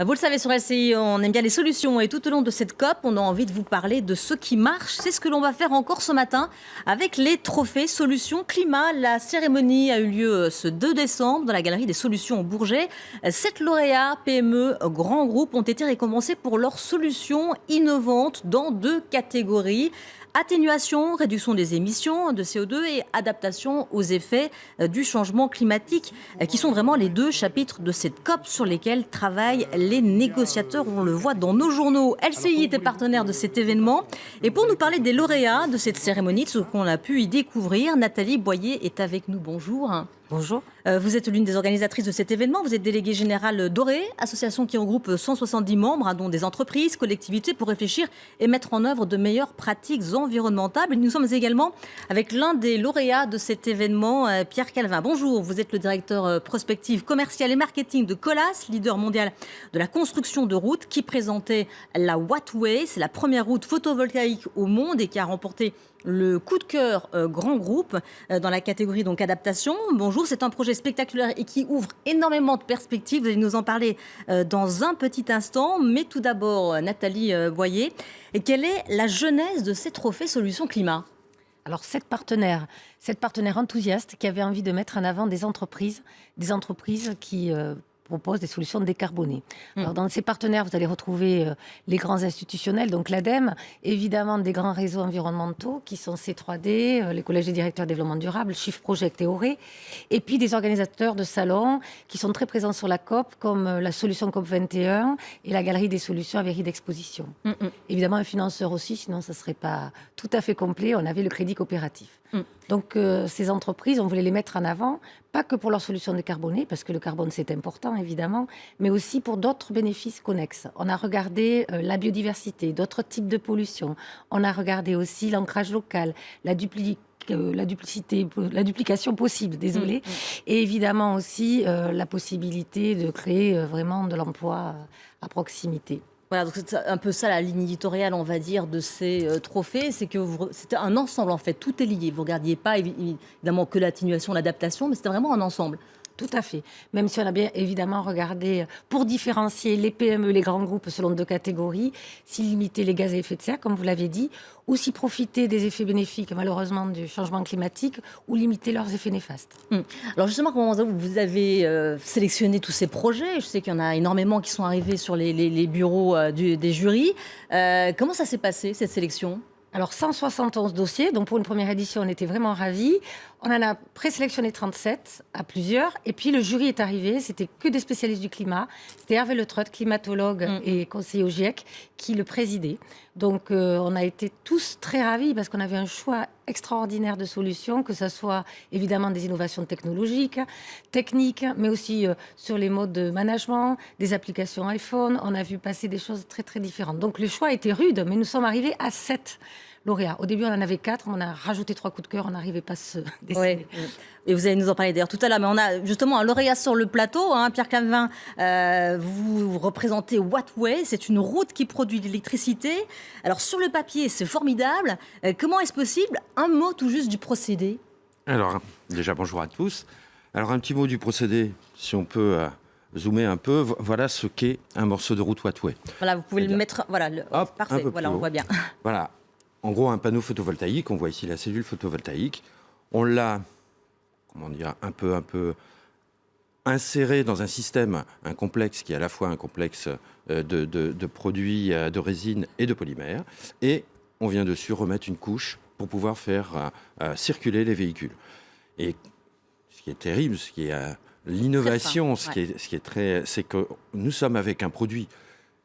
Vous le savez, sur LCI, on aime bien les solutions et tout au long de cette COP, on a envie de vous parler de ce qui marche. C'est ce que l'on va faire encore ce matin avec les trophées Solutions Climat. La cérémonie a eu lieu ce 2 décembre dans la Galerie des Solutions au Bourget. 7 lauréats PME grands groupes ont été récompensés pour leurs solutions innovantes dans 2 catégories. Atténuation, réduction des émissions de CO2 et adaptation aux effets du changement climatique, qui sont vraiment les 2 chapitres de cette COP sur lesquels travaillent les négociateurs. On le voit dans nos journaux. LCI était partenaire de cet événement. Et pour nous parler des lauréats de cette cérémonie, de ce qu'on a pu y découvrir, Nathalie Boyer est avec nous. Bonjour. Bonjour. Vous êtes l'une des organisatrices de cet événement. Vous êtes déléguée générale d'Oré, association qui regroupe 170 membres, dont des entreprises, collectivités, pour réfléchir et mettre en œuvre de meilleures pratiques environnementales. Nous sommes également avec l'un des lauréats de cet événement, Pierre Calvin. Bonjour, vous êtes le directeur prospective commerciale et marketing de Colas, leader mondial de la construction de routes, qui présentait la Wattway. C'est la première route photovoltaïque au monde et qui a remporté le coup de cœur grand groupe dans la catégorie donc adaptation. Bonjour, c'est un projet spectaculaire et qui ouvre énormément de perspectives. Vous allez nous en parler dans un petit instant. Mais tout d'abord, Nathalie Boyer, et quelle est la genèse de ces trophées Solutions Climat ? Alors, cette partenaire enthousiaste qui avait envie de mettre en avant des entreprises qui proposent des solutions décarbonées. Alors, dans ces partenaires, vous allez retrouver les grands institutionnels, donc l'ADEME, évidemment des grands réseaux environnementaux qui sont C3D, les collèges des directeurs de développement durable, Shift Project et Oré, et puis des organisateurs de salons qui sont très présents sur la COP, comme la Solution COP 21 et la Galerie des Solutions à Mairie d'Exposition. Évidemment, un financeur aussi, sinon ça ne serait pas tout à fait complet. On avait le crédit coopératif. Donc, ces entreprises, on voulait les mettre en avant, pas que pour leurs solutions décarbonées, parce que le carbone, c'est important, évidemment, mais aussi pour d'autres bénéfices connexes. On a regardé la biodiversité, d'autres types de pollution. On a regardé aussi l'ancrage local, la duplication possible, désolé, et évidemment aussi la possibilité de créer vraiment de l'emploi à proximité. Voilà, donc c'est un peu ça la ligne éditoriale, on va dire, de ces trophées. C'est que c'était un ensemble, en fait. Tout est lié. Vous ne regardiez pas, évidemment, que l'atténuation, l'adaptation, mais c'était vraiment un ensemble. Tout à fait. Même si on a bien évidemment regardé, pour différencier les PME, les grands groupes selon 2 catégories, si limiter les gaz à effet de serre, comme vous l'avez dit, ou si profiter des effets bénéfiques, malheureusement, du changement climatique, ou limiter leurs effets néfastes. Alors justement, comment vous avez sélectionné tous ces projets ? Je sais qu'il y en a énormément qui sont arrivés sur les bureaux des jurys. Comment ça s'est passé, cette sélection ? Alors, 171 dossiers, donc pour une première édition, on était vraiment ravis. On en a présélectionné 37 à plusieurs. Et puis, le jury est arrivé, c'était que des spécialistes du climat. C'était Hervé Le Treut, climatologue et conseiller au GIEC, qui le présidait. Donc, on a été tous très ravis parce qu'on avait un choix extraordinaire de solutions, que ce soit évidemment des innovations technologiques, techniques, mais aussi sur les modes de management, des applications iPhone. On a vu passer des choses très, très différentes. Donc, le choix était rude, mais nous sommes arrivés à 7 lauréats. Au début, on en avait 4, on a rajouté 3 coups de cœur, on n'arrivait pas à se décider. Ouais. Et vous allez nous en parler d'ailleurs tout à l'heure, mais on a justement un lauréat sur le plateau, Pierre Calvin. Vous représentez Wattway, c'est une route qui produit de l'électricité. Alors sur le papier, c'est formidable. Comment est-ce possible ? Un mot tout juste du procédé. Alors, déjà, bonjour à tous. Alors, un petit mot du procédé, si on peut zoomer un peu. Voilà ce qu'est un morceau de route Wattway. Voilà, vous pouvez le mettre. Voilà, Hop, parfait. Voilà, on voit bien. Voilà. En gros, un panneau photovoltaïque. On voit ici la cellule photovoltaïque. On l'a, un peu inséré dans un système, un complexe qui est à la fois un complexe de produits de résine et de polymères. Et on vient dessus remettre une couche pour pouvoir faire circuler les véhicules. Et ce qui est terrible, ce qui est l'innovation, ce qui est très, c'est que nous sommes avec un produit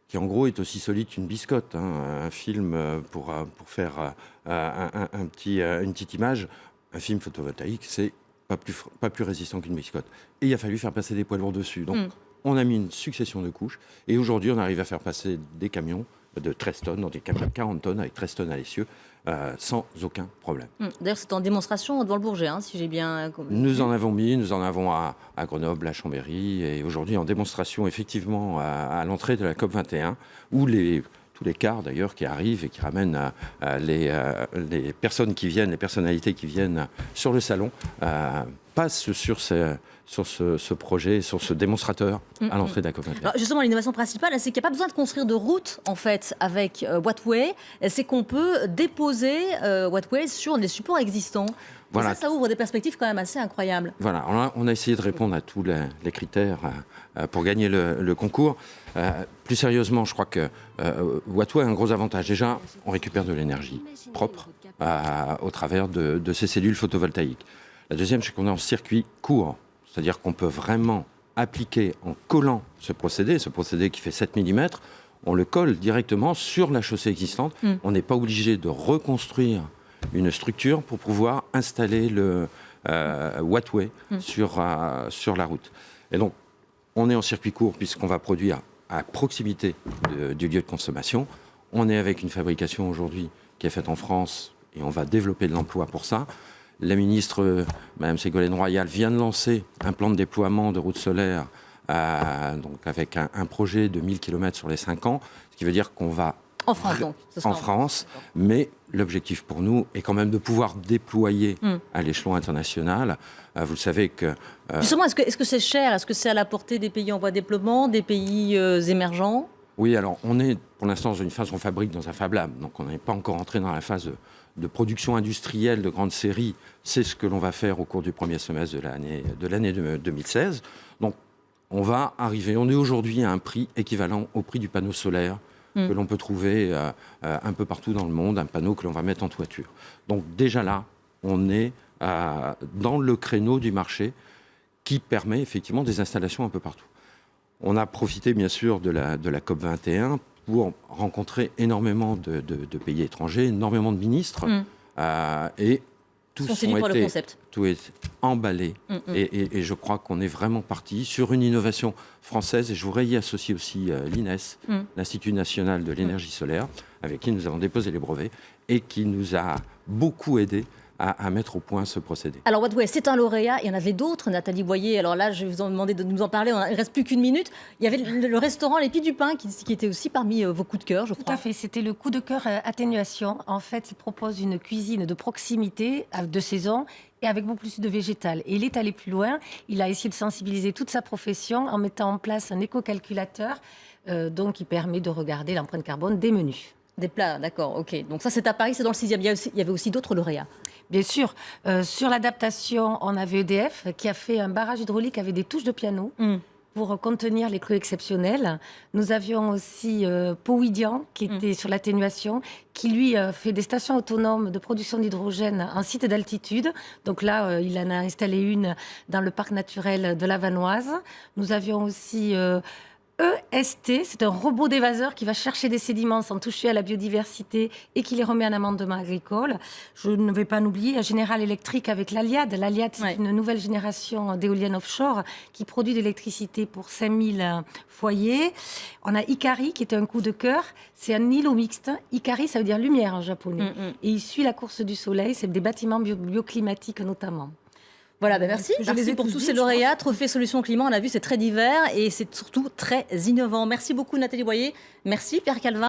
qui en gros est aussi solide qu'une biscotte. Un film, pour faire une petite image, un film photovoltaïque, c'est pas plus résistant qu'une biscotte. Et il a fallu faire passer des poids lourds dessus. Donc on a mis une succession de couches. Et aujourd'hui, on arrive à faire passer des camions de 13 tonnes, dans des camions de 40 tonnes, avec 13 tonnes à l'essieu, sans aucun problème. D'ailleurs, c'est en démonstration devant le Bourget, si j'ai bien... Nous en avons à Grenoble, à Chambéry, et aujourd'hui en démonstration, effectivement, à l'entrée de la COP 21, où tous les cars, d'ailleurs, qui arrivent et qui ramènent les personnes qui viennent, les personnalités qui viennent sur le salon, passe sur ce projet, sur ce démonstrateur à l'entrée de la COP21. Alors justement, l'innovation principale, c'est qu'il n'y a pas besoin de construire de route en fait avec Wattway, c'est qu'on peut déposer Wattway sur des supports existants. Voilà. Ça ouvre des perspectives quand même assez incroyables. Voilà, on a essayé de répondre à tous les critères pour gagner le concours. Plus sérieusement, je crois que Wattway a un gros avantage. Déjà, on récupère de l'énergie propre au travers de ces cellules photovoltaïques. La deuxième, c'est qu'on est en circuit court. C'est-à-dire qu'on peut vraiment appliquer en collant ce procédé qui fait 7 mm, on le colle directement sur la chaussée existante. On n'est pas obligé de reconstruire une structure pour pouvoir installer le Wattway sur la route. Et donc, on est en circuit court puisqu'on va produire à proximité du lieu de consommation. On est avec une fabrication aujourd'hui qui est faite en France et on va développer de l'emploi pour ça. La ministre, Mme Ségolène Royal, vient de lancer un plan de déploiement de routes solaires donc avec un projet de 1000 km sur les 5 ans, ce qui veut dire qu'on va en France, donc. En France, mais l'objectif pour nous est quand même de pouvoir déployer à l'échelon international. Vous le savez que... Justement, est-ce que c'est cher? Est-ce que c'est à la portée des pays en voie de développement, des pays émergents? Oui, alors on est pour l'instant dans une phase où on fabrique dans un Fab Lab, donc on n'est pas encore entré dans la phase de production industrielle de grande série. C'est ce que l'on va faire au cours du premier semestre de l'année 2016. Donc on va arriver, on est aujourd'hui à un prix équivalent au prix du panneau solaire que l'on peut trouver un peu partout dans le monde, un panneau que l'on va mettre en toiture. Donc déjà là, on est dans le créneau du marché qui permet effectivement des installations un peu partout. On a profité bien sûr de la COP21 pour rencontrer énormément de pays étrangers, énormément de ministres, et tous tout est emballé. Et je crois qu'on est vraiment parti sur une innovation française. Et je voudrais y associer aussi l'INES, l'Institut national de l'énergie solaire, avec qui nous avons déposé les brevets et qui nous a beaucoup aidés à mettre au point ce procédé. Alors Wattway, c'est un lauréat. Il y en avait d'autres, Nathalie Boyer. Alors là, je vais vous demander de nous en parler. Il ne reste plus qu'une minute. Il y avait le restaurant Les Pieds du Pain qui était aussi parmi vos coups de cœur, je crois. Tout à fait. C'était le coup de cœur atténuation. En fait, il propose une cuisine de proximité, de saison, et avec beaucoup plus de végétal. Et il est allé plus loin. Il a essayé de sensibiliser toute sa profession en mettant en place un éco-calculateur donc qui permet de regarder l'empreinte carbone des menus. Des plats, d'accord, ok. Donc ça, c'est à Paris, c'est dans le 6e. Il y avait aussi d'autres lauréats. Bien sûr. Sur l'adaptation, on avait EDF qui a fait un barrage hydraulique avec des touches de piano pour contenir les crues exceptionnelles. Nous avions aussi Powidian qui était sur l'atténuation, qui lui fait des stations autonomes de production d'hydrogène en site d'altitude. Donc là, il en a installé une dans le parc naturel de la Vanoise. Nous avions aussi... EST, c'est un robot d'évaseur qui va chercher des sédiments sans toucher à la biodiversité et qui les remet en amendement agricole. Je ne vais pas en oublier General Electric avec l'Aliad. L'Aliad, c'est une nouvelle génération d'éoliennes offshore qui produit de l'électricité pour 5000 foyers. On a Ikari qui était un coup de cœur. C'est un îlot mixte. Ikari, ça veut dire lumière en japonais. Et il suit la course du soleil. C'est des bâtiments bioclimatiques notamment. Voilà, ben merci pour tous ces lauréats. Trophée Solutions Climat, on a vu, c'est très divers et c'est surtout très innovant. Merci beaucoup Nathalie Boyer. Merci Pierre Calvin.